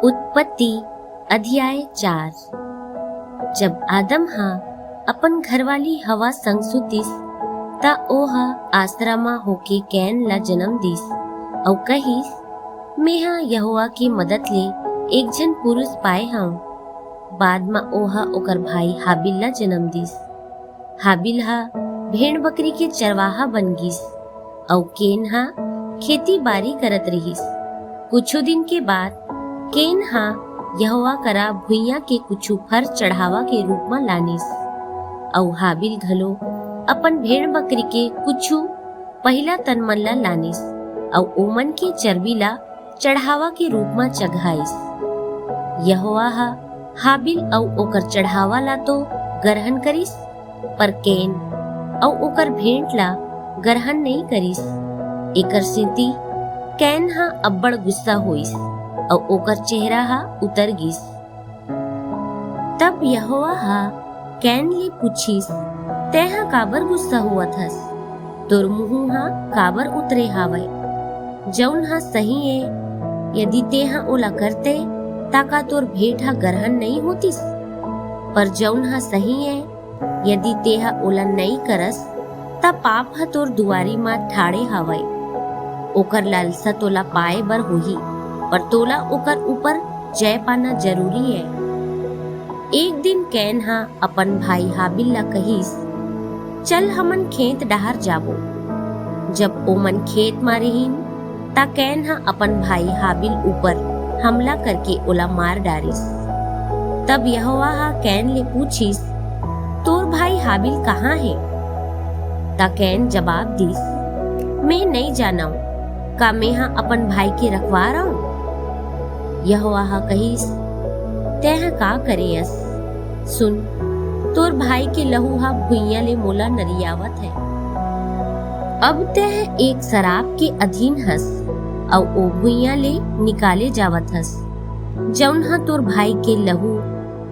उत्पत्ति अध्याय 4। जब आदम हा अपन घरवाली हवा संग सुतीस ता ओहा आश्रमा होके कैन ला जन्म दीस और कहिस मेहा यहोवा की मदद ले एक जन पुरुष पाए हूँ। बाद में ओहा ओकर भाई हाबिल ला जन्म दीस। हाबिल हा भेड़ बकरी के चरवाहा बन गिस और केन हा खेती बाड़ी करत रहिस। कुछ दिन के बाद केन हा यहोवा करा भुइया के कुछ फर चढ़ावा के रूप में लानिस और हाबिल घलो अपन भेड़ बकरी के कुछ पहला तन मन ला लानिस और ओमन के चर्बी ला चढ़ावा के रूप में चघाइस। यहोवा हा हाबिल और ओकर चढ़ावा ला तो ग्रहण करिस, पर केन और ओकर भेंट ला ग्रहण नहीं करिस। एकर सेती कैन हा अब्बड़ गुस्सा होइस और ओकर चेहरा हा उतर गिस। तब यहोवा हा कैन ले पूछिस तेहा काबर गुस्सा हुआ थस? तोर मुंह हा काबर उतरे हावय? जौन हा सही है यदि तेहा ओला करते ताका तोर भेंट हा ग्रहण नहीं होतिस, पर जौन हा सही है यदि तेहा ओला नहीं करस ता पाप हा तोर दुआरी मा ठाड़े हावय। ओकर लालसा तोला पाए बर होही, पर तोला ओकर ऊपर जय पाना जरूरी है। एक दिन कैन हा अपन भाई हाबिल ला कहिस चल हमन खेत डहार जाबो। जब ओमन खेत मा रहीन ता कैन हा अपन भाई हाबिल ऊपर हमला करके ओला मार डारिस। तब यहोवा हा कैन ले पूछिस तोर भाई हाबिल कहाँ है? ता कैन जवाब दिस मैं नहीं जाना का मैं हा अपन भाई के रखवा रहा हूँ। यहोवा हा कहिस तेहा का करेयस? सुन, तोर भाई के लहू हा भुइया ले मोला नरियावत है। अब तेह एक शराब के अधीन हस और ओ भुइया ले निकाले जावत हस। जौन हा तोर भाई के लहू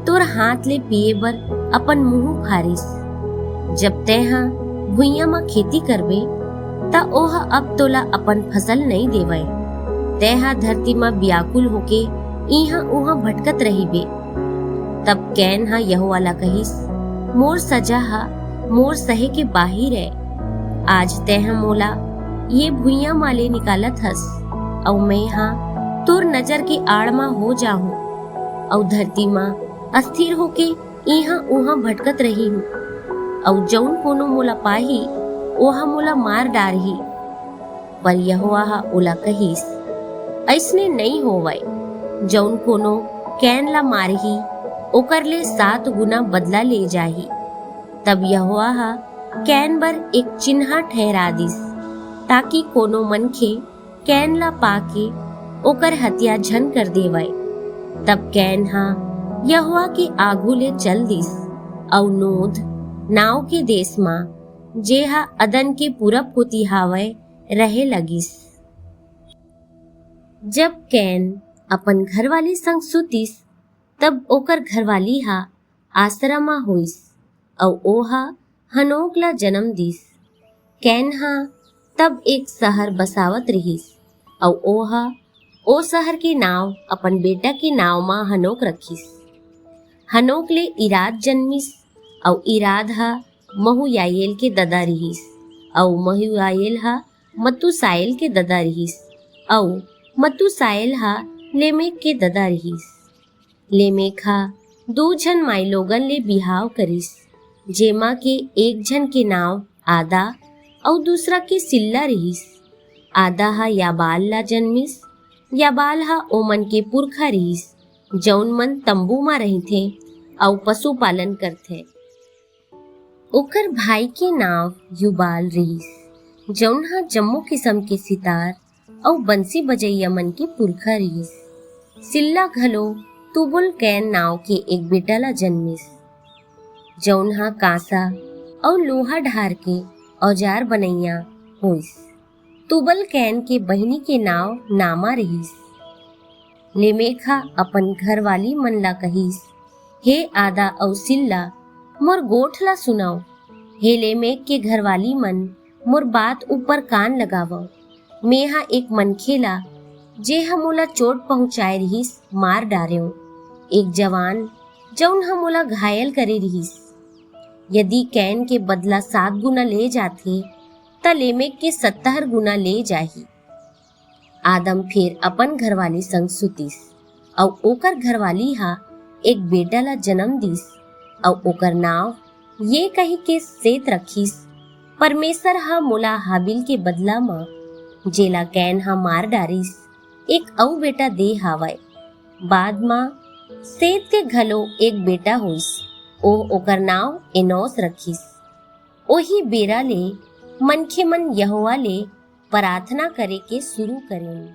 तोर हाथ ले पिए बर अपन मुंह फारिस। जब तेहा भुइया मा खेती करबे ता ओहा अब तोला अपन फसल नहीं देवय। तेहा धरती मा व्याकुल होके इहा उहा भटकत रहिबे। तब कैन हा यहोवा ला कहिस मोर सजा हा मोर सहे के बाहिर है। आज तेहा मोला ये भुइया माले निकालत हस और मैं हा तोर नजर के आड़ मा हो जाहूं और धरती मा अस्थिर होके इहा उहा भटकत रही हूँ और जौन कोनो मोला पाही ओहा मोला मार डारही। पर यहोवा हा ओला कहिस ऐसने नहीं होवय। जौन कोनो कैन ला मारही ओकर ले 7 गुना बदला ले जाही। तब यहोवा हा कैन बर एक चिन्हा ठहरा दिस ताकि कोनो मनखे कैन ला पाके ओकर हत्या झन कर देवय। तब कैन हा यहोवा के आगू ले चल दिस और नोद नाव के देश मा जेहा अदन के पूरब कोती हावय रहे लगिस। जब कैन अपन घरवाली संग सुतिस तब ओकर घरवाली हा आश्रमा होइस और ओहा हनोक ला जन्म दिस। कैन हा तब एक शहर बसावत रहिस और ओहा ओ शहर के नाव अपन बेटा के नाव मा हनोक रखिस। हनोक ले इराद जन्मिस और इराद हा महुयायेल के ददा रहिस और महुयायेल हा मतुसाएल के ददा रहिस और मतुसाएल हा लेमेक के ददा रहिस। लेमेक हा 2 झन माई लोगन ले बिहाव करिस, जेमा के एक झन के नाव आदा और दूसरा के सिल्ला रहिस। आदा हा याबाल ला जन्मिस। याबाल हा ओमन के पुरखा रहिस जौन मन तंबू मा रहिथे और पशुपालन करथे। ओकर भाई के नाव युबाल रहिस जौन हा जम्मो किस्म के सितार और बंसी बजैया मन के पुरखा रहिस। सिल्ला घलो तुबुल कैन नाव के एक बेटा ला जन्मिस जौन हा कांसा और लोहा ढार के औजार बनैया होइस। तुबल कैन के बहिनी के नाव नामा रहिस। लेमेखा अपन घरवाली मन ला कहिस हे आदा और सिल्ला मोर गोठ ला सुनाओ। हे लेमेक के घरवाली मन मोर बात ऊपर कान लगाव। मेहा एक मनखेला जे ह मोला चोट पहुंचाए रहिस मार डार्यो। एक जवान जौन ह मोला घायल करे रहिस। यदि कैन के बदला 7 गुना ले जाथे त लेमेक के 70 गुना ले जाही। आदम फिर अपन घरवाली संग सुतिस अउ ओकर घरवाली हा एक बेटा ला जन्म दिस अउ ओकर नाव ये कही के सेत रखिस, परमेश्वर हा मोला हाबिल के बदला म जेला कैन हा मार डारिस एक अउ बेटा दे हावय। बाद म सेत के घलो एक बेटा होइस, ओकर नाव एनोस रखिस। ओही बेरा ले मनखे मन यहोवा ले प्रार्थना करे के शुरू करेन।